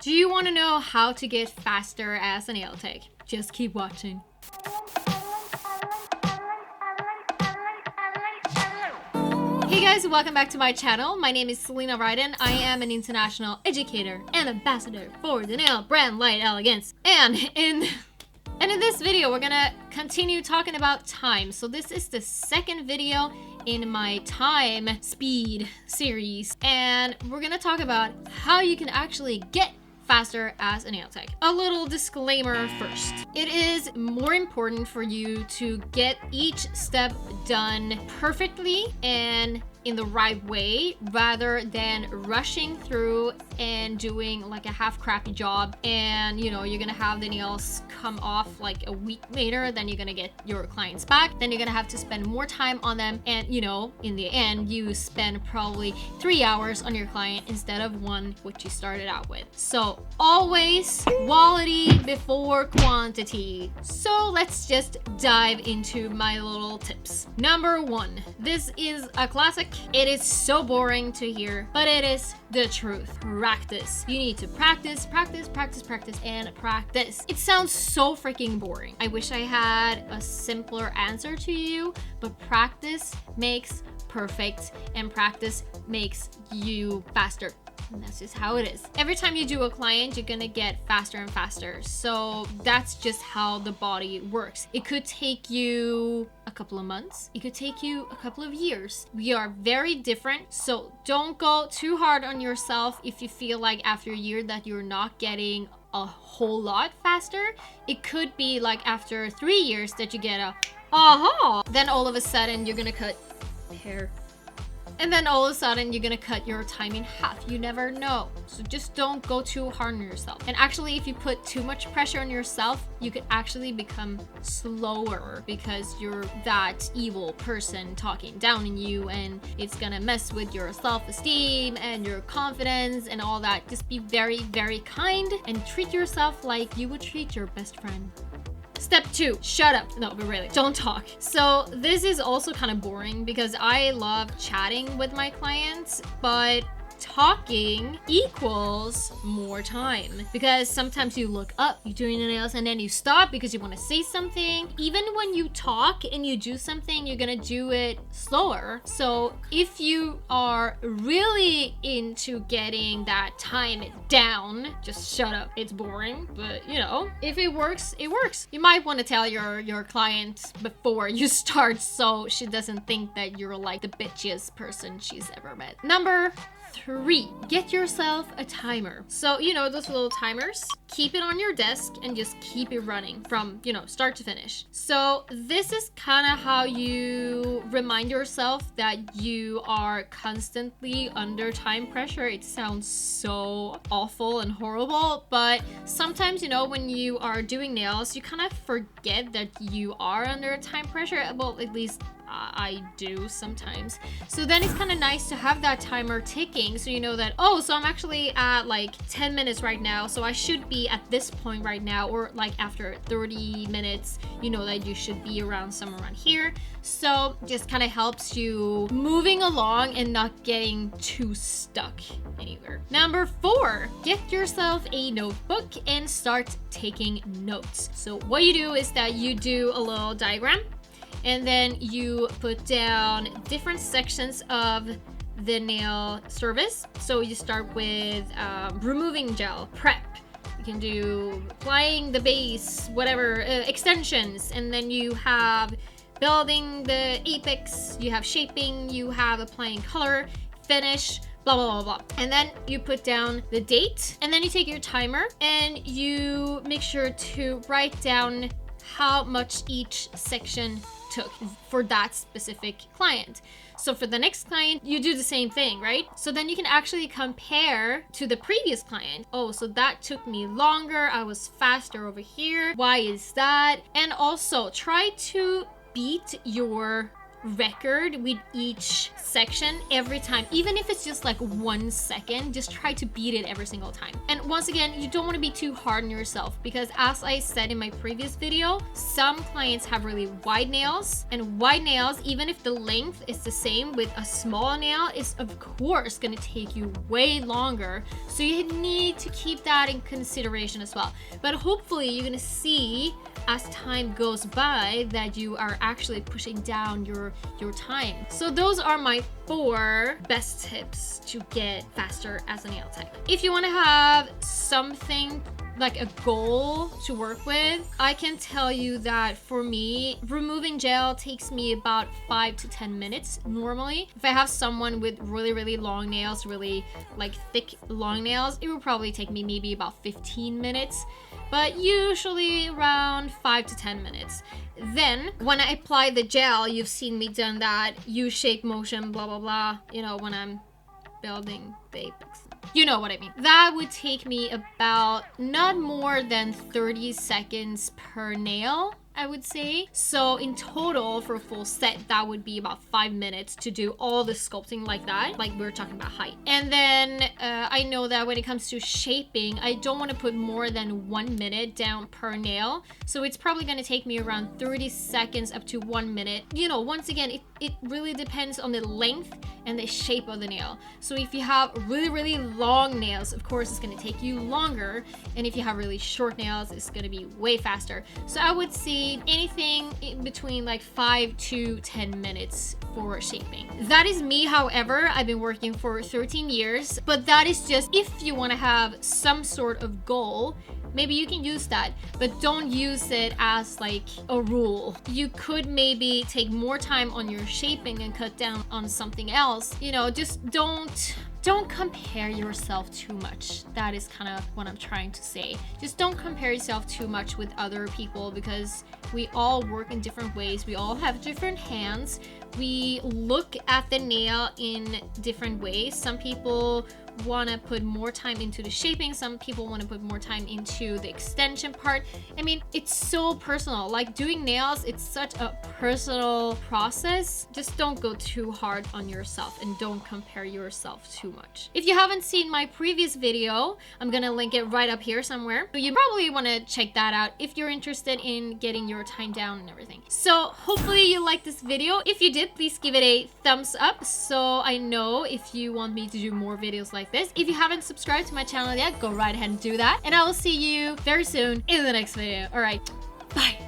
Do you want to know how to get faster as a nail tech? Just keep watching. Hey guys, welcome back to my channel. My name is Celina. I am an international educator and ambassador for the nail brand Light Elegance. And in this video, we're gonna continue talking about time. So this is the second video in my time speed series, and we're gonna talk about how you can actually get faster as a nail tech. A little disclaimer first. It is more important for you to get each step done perfectly and in the right way rather than rushing through and doing like a half crappy job, and you know, you're gonna have the nails come off like a week later, then you're gonna get your clients back, then you're gonna have to spend more time on them, and you know, in the end you spend probably 3 hours on your client instead of 1, which you started out with. So always quality before quantity. So let's just dive into my little tips. Number 1, this is a classic. It is so boring to hear, but it is the truth. Practice. You need to practice, practice, practice, practice, and practice. It sounds so freaking boring. I wish I had a simpler answer to you, but practice makes perfect, and practice makes you faster. And that's just how it is. Every time you do a client, you're gonna get faster and faster. So that's just how the body works. It could take you a couple of months. It could take you a couple of years. We are very different. So don't go too hard on yourself if you feel like after a year that you're not getting a whole lot faster. It could be like after 3 years that you get a aha. Then all of a sudden you're gonna cut hair. And then all of a sudden you're gonna cut your time in half. You never know. So just don't go too hard on yourself. And actually, if you put too much pressure on yourself, you could actually become slower because you're that evil person talking down on you, and it's gonna mess with your self-esteem and your confidence and all that. Just be very, very kind and treat yourself like you would treat your best friend. Step 2, shut up. No, but really, don't talk. So this is also kind of boring because I love chatting with my clients, but talking equals more time, because sometimes you look up, you're doing the nails, and then you stop because you want to say something. Even when you talk and you do something, you're gonna do it slower. So if you are really into getting that time down, just shut up. It's boring, but you know, if it works, it works. You might want to tell your client before you start so she doesn't think that you're like the bitchiest person she's ever met. Number 3, get yourself a timer. So, you know, those little timers, keep it on your desk and just keep it running from, you know, start to finish. So this is kind of how you remind yourself that you are constantly under time pressure. It sounds so awful and horrible, but sometimes, you know, when you are doing nails, you kind of forget that you are under time pressure. Well, at least I do sometimes. So then it's kind of nice to have that timer ticking, so you know that, oh, so I'm actually at like 10 minutes right now, so I should be at this point right now, or like after 30 minutes, you know that you should be around somewhere around here. So just kind of helps you moving along and not getting too stuck anywhere. Number 4, get yourself a notebook and start taking notes. So what you do is that you do a little diagram, and then you put down different sections of the nail service. So you start with removing gel, prep. You can do applying the base, whatever, extensions. And then you have building the apex, you have shaping, you have applying color, finish, blah, blah, blah, blah. And then you put down the date, and then you take your timer and you make sure to write down how much each section took for that specific client. So for the next client, you do the same thing, right? So then you can actually compare to the previous client. Oh, so that took me longer. I was faster over here. Why is that? And also try to beat your record with each section every time. Even if it's just like 1 second, just try to beat it every single time. And once again, you don't want to be too hard on yourself, because as I said in my previous video, some clients have really wide nails, and wide nails, even if the length is the same with a small nail, is of course going to take you way longer. So you need to keep that in consideration as well. But hopefully you're going to see as time goes by that you are actually pushing down your time. So those are my 4 best tips to get faster as a nail tech. If you want to have something like a goal to work with, I can tell you that for me, removing gel takes me about 5 to 10 minutes normally. If I have someone with really long nails, really like thick long nails, it will probably take me maybe about 15 minutes, but usually around 5 to 10 minutes. Then when I apply the gel, you've seen me done that U-shape motion, blah blah blah, you know, when I'm building the apex. You know what I mean. That would take me about not more than 30 seconds per nail, I would say. So in total for a full set, that would be about 5 minutes to do all the sculpting like that, like we're talking about height. And then I know that when it comes to shaping, I don't want to put more than 1 minute down per nail. So it's probably going to take me around 30 seconds up to 1 minute. You know, once again, it really depends on the length and the shape of the nail. So if you have really long nails, of course it's going to take you longer, and if you have really short nails, it's going to be way faster. So I would say anything in between like 5 to 10 minutes for shaping. That is me. However, I've been working for 13 years, but that is just if you want to have some sort of goal. Maybe you can use that, but don't use it as like a rule. You could maybe take more time on your shaping and cut down on something else. You know, just don't compare yourself too much. That is kind of what I'm trying to say. Just don't compare yourself too much with other people, because we all work in different ways. We all have different hands. We look at the nail in different ways. Some people want to put more time into the shaping, some people want to put more time into the extension part. I mean, it's so personal. Like doing nails, it's such a personal process. Just don't go too hard on yourself and don't compare yourself too much. If you haven't seen my previous video, I'm gonna link it right up here somewhere. So you probably want to check that out if you're interested in getting your time down and everything. So hopefully you liked this video. If you did, please give it a thumbs up so I know if you want me to do more videos like this. If you haven't subscribed to my channel yet, go right ahead and do that. And I will see you very soon in the next video. All right, bye.